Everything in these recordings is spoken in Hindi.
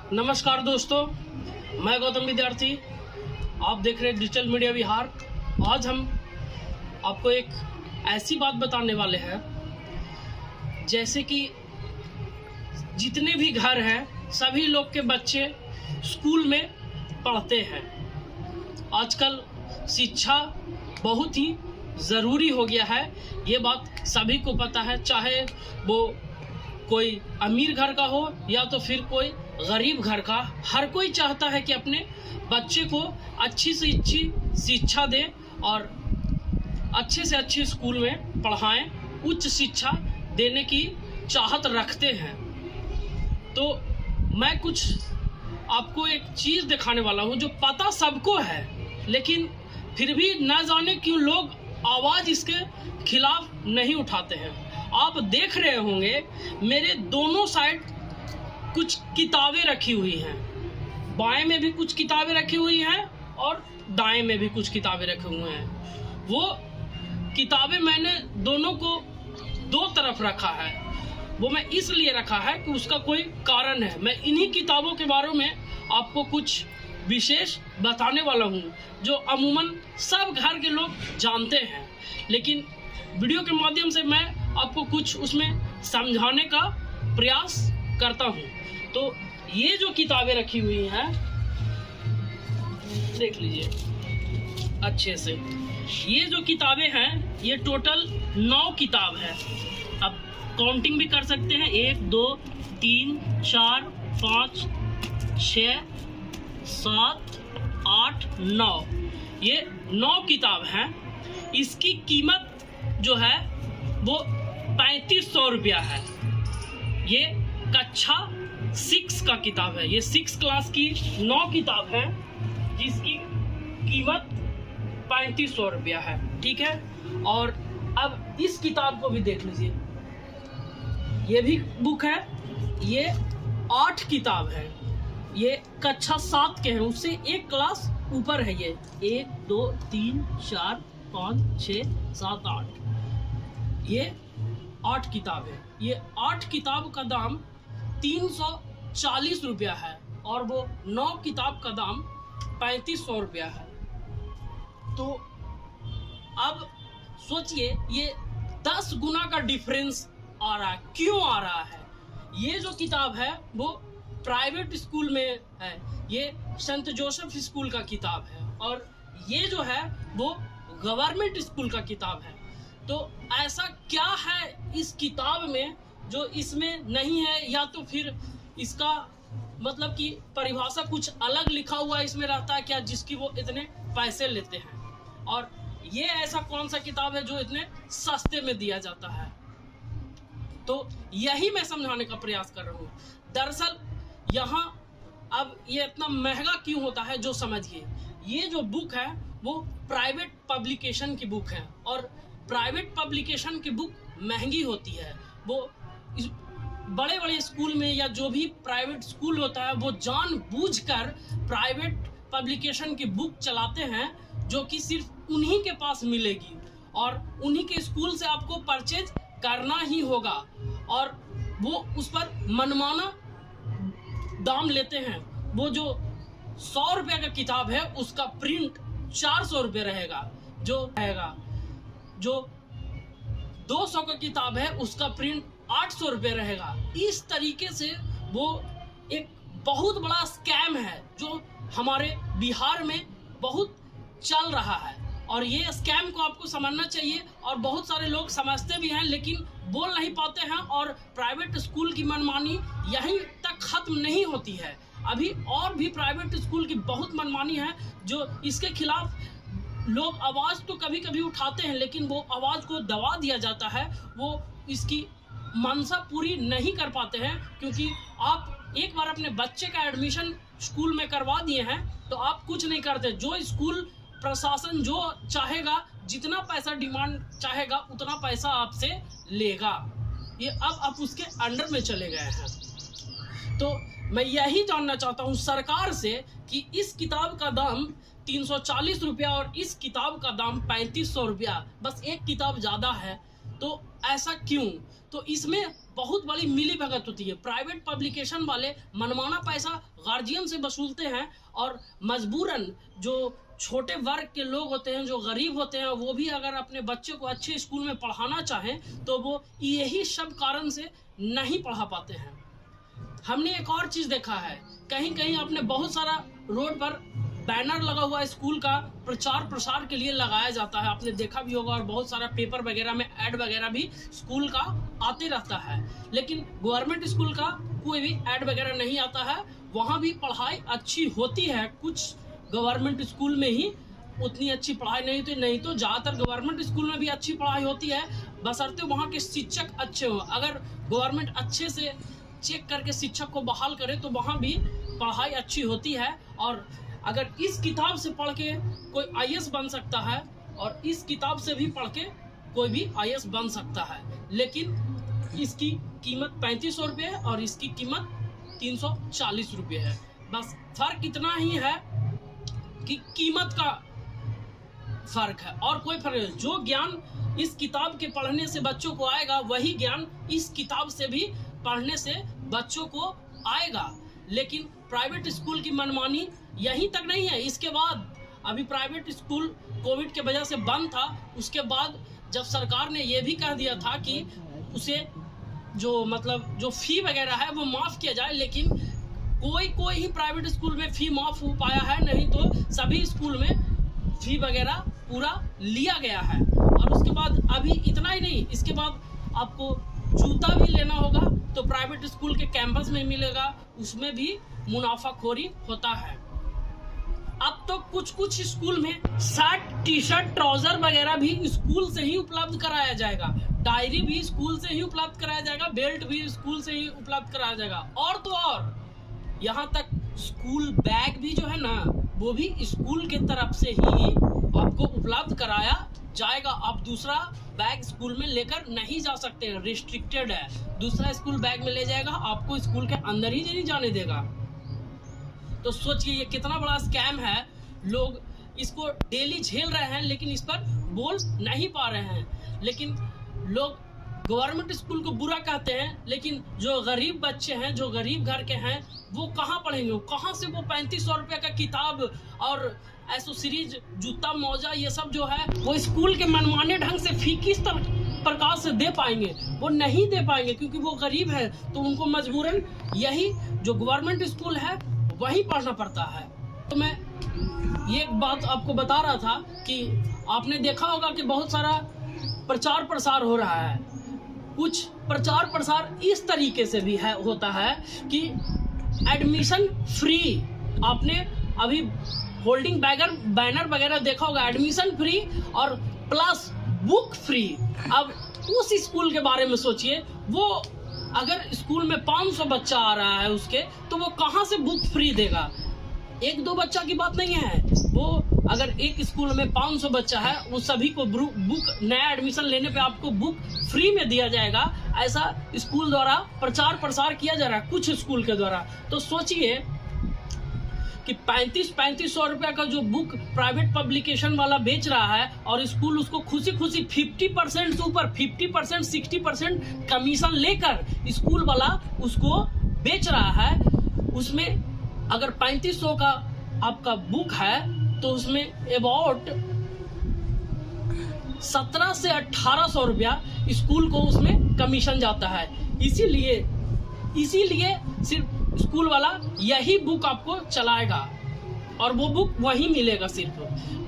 नमस्कार दोस्तों, मैं गौतम विद्यार्थी। आप देख रहे हैं डिजिटल मीडिया बिहार। आज हम आपको एक ऐसी बात बताने वाले हैं, जैसे कि जितने भी घर हैं सभी लोग के बच्चे स्कूल में पढ़ते हैं। आजकल शिक्षा बहुत ही ज़रूरी हो गया है, ये बात सभी को पता है, चाहे वो कोई अमीर घर का हो या तो फिर कोई गरीब घर का। हर कोई चाहता है कि अपने बच्चे को अच्छी से अच्छी शिक्षा दे और अच्छे से अच्छे स्कूल में पढ़ाएं, उच्च शिक्षा देने की चाहत रखते हैं। तो मैं कुछ आपको एक चीज़ दिखाने वाला हूं जो पता सबको है, लेकिन फिर भी न जाने क्यों लोग आवाज़ इसके खिलाफ नहीं उठाते हैं। आप देख रहे होंगे मेरे दोनों साइड कुछ किताबें रखी हुई हैं, बाएं में भी कुछ किताबें रखी हुई हैं और दाएं में भी कुछ किताबें रखे हुए हैं। वो किताबें मैंने दोनों को दो तरफ रखा है। वो मैं इसलिए रखा है कि उसका कोई कारण है। मैं इन्हीं किताबों के बारे में आपको कुछ विशेष बताने वाला हूँ जो अमूमन सब घर के लोग जानते हैं, लेकिन वीडियो के माध्यम से मैं आपको कुछ उसमें समझाने का प्रयास करता हूँ। तो ये जो किताबें रखी हुई हैं, देख लीजिए अच्छे से। ये जो किताबें हैं ये टोटल 9 किताब है। अब काउंटिंग भी कर सकते हैं, 1 2 3 4 5 6 7 8 9। ये 9 किताब हैं। इसकी कीमत जो है वो 3500 रुपया है। ये कक्षा 6 का किताब है। ये 6 क्लास की 9 किताब है जिसकी कीमत 3500 रुपया है, ठीक है। और अब इस किताब को भी देख लीजिए, ये भी बुक है। ये 8 किताब है। ये कक्षा 7 के हैं, उससे एक क्लास ऊपर है। ये 1 2 3 4 5 6 7 8, ये 8 किताब है। ये 8 किताब का दाम 340 रुपया है और वो 9 किताब का दाम 3500 रुपया है। तो अब सोचिए ये 10 गुना का डिफरेंस आ रहा है। क्यों आ रहा है? ये जो किताब है वो प्राइवेट स्कूल में है, ये सेंट जोसेफ स्कूल का किताब है, और ये जो है वो गवर्नमेंट स्कूल का किताब है। तो ऐसा क्या है इस किताब में जो इसमें नहीं है, या तो फिर इसका मतलब कि परिभाषा कुछ अलग लिखा हुआ इसमें रहता है क्या, जिसकी वो इतने पैसे लेते हैं? और ये ऐसा कौन सा किताब है जो इतने सस्ते में दिया जाता है? तो यही मैं समझाने का प्रयास कर रहा हूँ। दरअसल यहाँ अब ये इतना महंगा क्यों होता है, जो समझिए। ये जो बुक है वो प्राइवेट पब्लिकेशन की बुक है, और प्राइवेट पब्लिकेशन की बुक महंगी होती है। वो बड़े बड़े स्कूल में या जो भी प्राइवेट स्कूल होता है वो जानबूझकर प्राइवेट पब्लिकेशन की बुक चलाते हैं, जो कि सिर्फ उन्हीं के पास मिलेगी और उन्हीं के स्कूल से आपको परचेज करना ही होगा, और वो उस पर मनमाना दाम लेते हैं। वो जो 100 रुपये का किताब है उसका प्रिंट 400 रुपये रहेगा, जो 200 का किताब है उसका प्रिंट 800 रुपये रहेगा। इस तरीके से वो एक बहुत बड़ा स्कैम है जो हमारे बिहार में बहुत चल रहा है, और ये स्कैम को आपको समझना चाहिए। और बहुत सारे लोग समझते भी हैं लेकिन बोल नहीं पाते हैं, और प्राइवेट स्कूल की मनमानी यहीं तक खत्म नहीं होती है। अभी और भी प्राइवेट स्कूल की बहुत मनमानी है, जो इसके खिलाफ लोग आवाज़ तो कभी कभी उठाते हैं, लेकिन वो आवाज़ को दबा दिया जाता है। वो इसकी मंशा पूरी नहीं कर पाते हैं, क्योंकि आप एक बार अपने बच्चे का एडमिशन स्कूल में करवा दिए हैं तो आप कुछ नहीं करते। जो स्कूल प्रशासन जो चाहेगा, जितना पैसा डिमांड चाहेगा उतना पैसा आपसे लेगा। ये अब आप उसके अंडर में चले गए हैं। तो मैं यही जानना चाहता हूँ सरकार से कि इस किताब का दाम 340 रुपया और इस किताब का दाम 3500 रुपया, बस एक किताब ज़्यादा है, तो ऐसा क्यों? तो इसमें बहुत बड़ी मिली भगत होती है। प्राइवेट पब्लिकेशन वाले मनमाना पैसा गार्जियन से वसूलते हैं और मजबूरन जो छोटे वर्ग के लोग होते हैं, जो गरीब होते हैं, वो भी अगर अपने बच्चे को अच्छे स्कूल में पढ़ाना चाहें तो वो यही सब कारण से नहीं पढ़ा पाते हैं। हमने एक और चीज़ देखा है, कहीं कहीं आपने बहुत सारा रोड पर बैनर लगा हुआ स्कूल का प्रचार प्रसार के लिए लगाया जाता है, आपने देखा भी होगा, और बहुत सारा पेपर वगैरह में ऐड वगैरह भी स्कूल का आते रहता है। लेकिन गवर्नमेंट स्कूल का कोई भी ऐड वगैरह नहीं आता है। वहाँ भी पढ़ाई अच्छी होती है, कुछ गवर्नमेंट स्कूल में ही उतनी अच्छी पढ़ाई नहीं होती, नहीं तो ज़्यादातर गवर्नमेंट स्कूल में भी अच्छी पढ़ाई होती है, बशर्ते वहाँ के शिक्षक अच्छे हों। अगर गवर्नमेंट अच्छे से चेक करके शिक्षक को बहाल करे तो वहाँ भी पढ़ाई अच्छी होती है। और अगर इस किताब से पढ़ के कोई आईएएस बन सकता है और इस किताब से भी पढ़ के कोई भी आईएएस बन सकता है, लेकिन इसकी कीमत 3500 रुपये है और इसकी कीमत 340 रुपये है। बस फर्क इतना ही है कि कीमत का फर्क है और कोई फर्क नहीं। जो ज्ञान इस किताब के पढ़ने से बच्चों को आएगा वही ज्ञान इस किताब से भी पढ़ने से बच्चों को आएगा। लेकिन प्राइवेट स्कूल की मनमानी यहीं तक नहीं है। इसके बाद अभी प्राइवेट स्कूल कोविड के वजह से बंद था, उसके बाद जब सरकार ने ये भी कह दिया था कि उसे जो फी वगैरह है वो माफ़ किया जाए, लेकिन कोई ही प्राइवेट स्कूल में फ़ी माफ़ हो पाया है, नहीं तो सभी स्कूल में फ़ी वगैरह पूरा लिया गया है। और उसके बाद अभी इतना ही नहीं, इसके बाद आपको जूता भी लेना होगा तो प्राइवेट स्कूल के कैंपस में मिलेगा, उसमें भी मुनाफाखोरी होता है। अब तो कुछ स्कूल में शर्ट, टी शर्ट, ट्राउजर वगैरह भी स्कूल से ही उपलब्ध कराया जाएगा, डायरी भी स्कूल से ही उपलब्ध कराया जाएगा, बेल्ट भी स्कूल से ही उपलब्ध कराया जाएगा। और तो और यहाँ तक स्कूल बैग भी जो है ना, वो भी स्कूल के तरफ से ही आपको उपलब्ध कराया जाएगा। आप दूसरा बैग स्कूल में लेकर नहीं जा सकते, रिस्ट्रिक्टेड है। दूसरा स्कूल बैग में ले जाएगा, आपको स्कूल के अंदर ही नहीं जाने देगा। तो सोचिए ये कितना बड़ा स्कैम है। लोग इसको डेली झेल रहे हैं लेकिन इस पर बोल नहीं पा रहे हैं। लेकिन लोग गवर्नमेंट स्कूल को बुरा कहते हैं, लेकिन जो गरीब बच्चे हैं, जो गरीब घर के हैं, वो कहाँ पढ़ेंगे? कहाँ से वो 3500 रुपये का किताब और एसोसीरीज, जूता, मोजा, ये सब जो है वो स्कूल के मनमाने ढंग से फी किस प्रकार से दे पाएंगे? वो नहीं दे पाएंगे क्योंकि वो गरीब है, तो उनको मजबूरन यही जो गवर्नमेंट स्कूल है वहीं पढ़ना पड़ता है। तो मैं ये एक बात आपको बता रहा था कि आपने देखा होगा कि बहुत सारा प्रचार प्रसार हो रहा है। कुछ प्रचार प्रसार इस तरीके से भी होता है कि एडमिशन फ्री, आपने अभी होल्डिंग बैनर वगैरह देखा होगा, एडमिशन फ्री और प्लस बुक फ्री। अब उस स्कूल के बारे में सोचिए, वो अगर स्कूल में 500 बच्चा आ रहा है उसके, तो वो कहाँ से बुक फ्री देगा? एक दो बच्चा की बात नहीं है, वो अगर एक स्कूल में 500 बच्चा है, वो सभी को बुक, नया एडमिशन लेने पे आपको बुक फ्री में दिया जाएगा, ऐसा स्कूल द्वारा प्रचार प्रसार किया जा रहा है, कुछ स्कूल के द्वारा। तो सोचिए कि 3500 रुपया का जो बुक प्राइवेट पब्लिकेशन वाला बेच रहा है और स्कूल उसको खुशी 50% से ऊपर 50%, 60% कमीशन लेकर स्कूल वाला उसको बेच रहा है। उसमें अगर 3500 का आपका बुक है तो उसमें अबाउट 1700 से 1800 रुपया स्कूल को उसमें कमीशन जाता है। इसीलिए सिर्फ स्कूल वाला यही बुक आपको चलाएगा और वो बुक वही मिलेगा। सिर्फ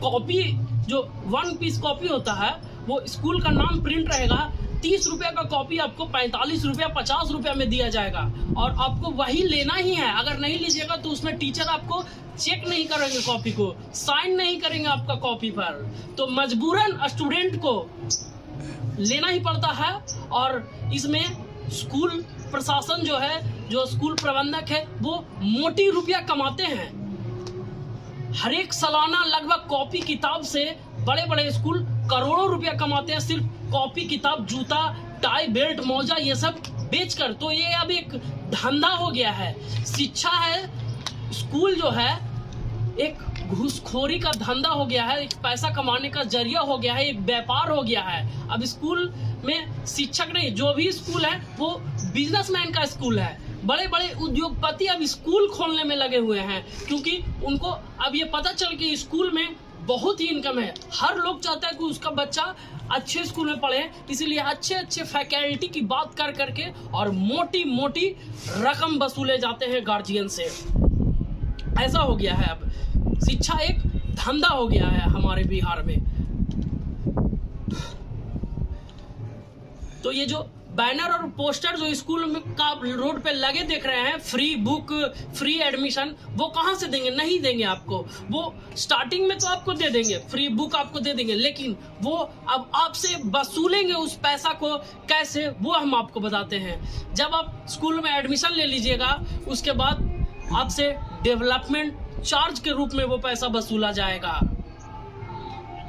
कॉपी, जो 1 पीस कॉपी होता है, वो स्कूल का नाम प्रिंट रहेगा, 30 रुपये का कॉपी आपको 45 रुपया 50 रुपया में दिया जाएगा और आपको वही लेना ही है। अगर नहीं लीजिएगा तो उसमें टीचर आपको चेक नहीं करेंगे, कॉपी को साइन नहीं करेंगे आपका कॉपी पर, तो मजबूरन स्टूडेंट को लेना ही पड़ता है। और इसमें स्कूल प्रशासन जो है, जो स्कूल प्रबंधक है, वो मोटी रुपया कमाते हैं। हर एक सालाना लगभग कॉपी किताब से बड़े बड़े स्कूल करोड़ों रुपया कमाते हैं, सिर्फ कॉपी किताब, जूता, टाई, बेल्ट, मोजा ये सब बेचकर। तो ये अब एक धंधा हो गया है। शिक्षा है, स्कूल जो है एक घूसखोरी का धंधा हो गया है, एक पैसा कमाने का जरिया हो गया है, एक व्यापार हो गया है। अब स्कूल में शिक्षक नहीं, जो भी स्कूल है वो बिजनेसमैन का स्कूल है। बड़े बड़े उद्योगपति अब स्कूल खोलने में लगे हुए हैं, क्योंकि उनको अब ये पता चल कि स्कूल में बहुत ही इनकम है। हर लोग चाहता है कि उसका बच्चा अच्छे स्कूल में पढ़े, इसीलिए अच्छे अच्छे फैकल्टी की बात कर करके और मोटी मोटी रकम वसूले जाते हैं गार्जियन से। ऐसा हो गया है, अब शिक्षा एक धंधा हो गया है हमारे बिहार में। तो ये जो बैनर और पोस्टर जो स्कूल में का रोड पे लगे देख रहे हैं, फ्री बुक, फ्री एडमिशन, वो कहाँ से देंगे? नहीं देंगे आपको। वो स्टार्टिंग में तो आपको दे देंगे, फ्री बुक आपको दे देंगे, लेकिन वो अब आपसे वसूलेंगे उस पैसा को कैसे, वो हम आपको बताते हैं। जब आप स्कूल में एडमिशन ले लीजिएगा, उसके बाद आपसे डेवलपमेंट चार्ज के रूप में वो पैसा वसूला जाएगा।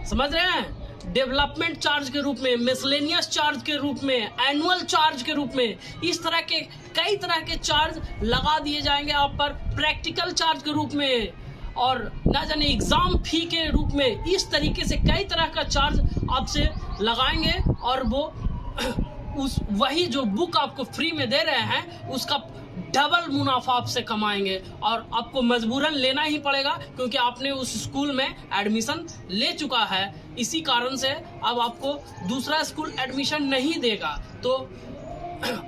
समझ रहे हैं? डेवलपमेंट चार्ज के रूप में, मिसलेनियस चार्ज के रूप में, एनुअल चार्ज के रूप में, इस तरह के कई तरह के चार्ज लगा दिए जाएंगे आप पर, प्रैक्टिकल चार्ज के रूप में और ना जाने एग्जाम फी के रूप में। इस तरीके से कई तरह का चार्ज आपसे लगाएंगे और वो वही जो बुक आपको फ्री में दे रहे हैं उसका डबल मुनाफा आपसे कमाएंगे, और आपको मजबूरन लेना ही पड़ेगा क्योंकि आपने उस स्कूल में एडमिशन ले चुका है। इसी कारण से अब आपको दूसरा स्कूल एडमिशन नहीं देगा, तो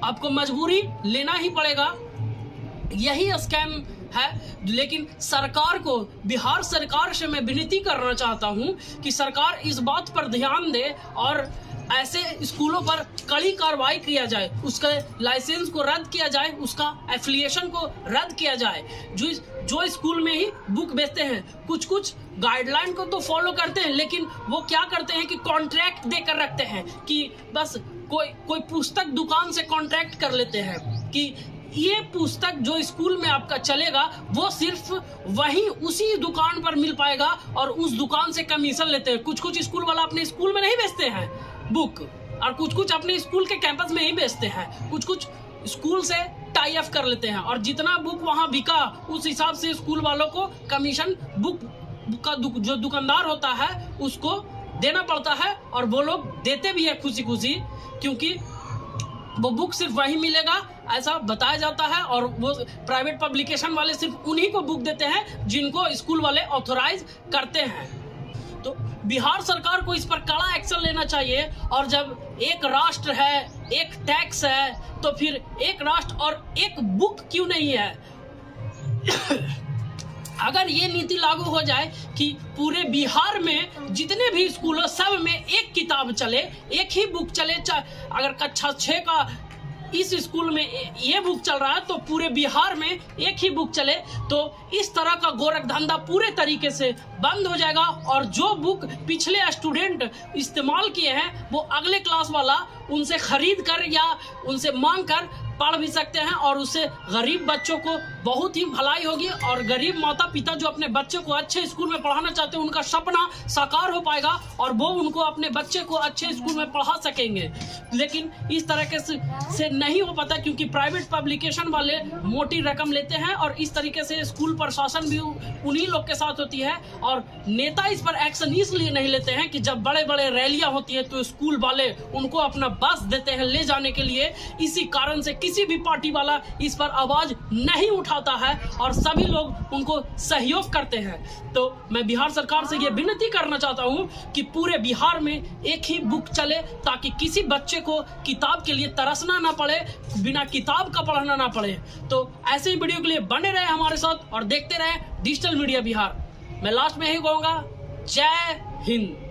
आपको मजबूरी लेना ही पड़ेगा। यही स्कैम है। लेकिन सरकार को, बिहार सरकार से मैं विनती करना चाहता हूं कि सरकार इस बात पर ध्यान दे और ऐसे स्कूलों पर कड़ी कार्रवाई किया जाए, उसके लाइसेंस को रद्द किया जाए, उसका एफिलिएशन को रद्द किया जाए। जो स्कूल में ही बुक बेचते हैं, कुछ गाइडलाइन को तो फॉलो करते हैं, लेकिन वो क्या करते हैं कि कॉन्ट्रैक्ट देकर रखते हैं कि बस कोई पुस्तक दुकान से कॉन्ट्रैक्ट कर लेते हैं कि ये पुस्तक जो स्कूल में आपका चलेगा वो सिर्फ वही उसी दुकान पर मिल पाएगा, और उस दुकान से कमीशन लेते हैं। कुछ स्कूल वाला अपने स्कूल में नहीं बेचते हैं बुक, और कुछ अपने स्कूल के कैंपस में ही बेचते हैं। कुछ स्कूल से टाई अप कर लेते हैं और जितना बुक वहां बिका उस हिसाब से स्कूल वालों को कमीशन बुक का जो दुकानदार होता है उसको देना पड़ता है, और वो लोग देते भी है खुशी खुशी, क्योंकि वो बुक सिर्फ वही मिलेगा ऐसा बताया जाता है। और वो प्राइवेट पब्लिकेशन वाले सिर्फ उन्हीं को बुक देते हैं जिनको स्कूल वाले ऑथोराइज करते हैं। तो बिहार सरकार को इस पर कड़ा एक्शन लेना चाहिए। और जब एक राष्ट्र है, एक टैक्स है, तो फिर एक राष्ट्र और एक बुक क्यों नहीं है? अगर ये नीति लागू हो जाए कि पूरे बिहार में जितने भी स्कूल हो सब में एक किताब चले, एक ही बुक चले, अगर कक्षा 6 का इस स्कूल में ये बुक चल रहा है तो पूरे बिहार में एक ही बुक चले, तो इस तरह का गोरख धंधा पूरे तरीके से बंद हो जाएगा। और जो बुक पिछले स्टूडेंट इस्तेमाल किए हैं वो अगले क्लास वाला उनसे खरीद कर या उनसे मांग कर पढ़ भी सकते हैं, और उससे गरीब बच्चों को बहुत ही भलाई होगी, और गरीब माता पिता जो अपने बच्चे को अच्छे स्कूल में पढ़ाना चाहते हैं उनका सपना साकार हो पाएगा और वो उनको अपने बच्चे को अच्छे स्कूल में पढ़ा सकेंगे। लेकिन इस तरह से नहीं हो पाता क्योंकि प्राइवेट पब्लिकेशन वाले मोटी रकम लेते हैं, और इस तरीके से स्कूल प्रशासन भी उन्हीं लोग के साथ होती है। और नेता इस पर एक्शन इसलिए नहीं लेते हैं कि जब बड़े बड़े रैलियां होती है तो स्कूल वाले उनको अपना बस देते हैं ले जाने के लिए। इसी कारण से किसी भी पार्टी वाला इस पर आवाज नहीं उठाता है और सभी लोग उनको सहयोग करते हैं। तो मैं बिहार सरकार से यह विनती करना चाहता हूं कि पूरे बिहार में एक ही बुक चले ताकि किसी बच्चे को किताब के लिए तरसना ना पड़े, बिना किताब का पढ़ना ना पड़े। तो ऐसे ही वीडियो के लिए बने रहे हमारे साथ और देखते रहे डिजिटल मीडिया बिहार। मैं लास्ट में यही कहूंगा, जय हिंद।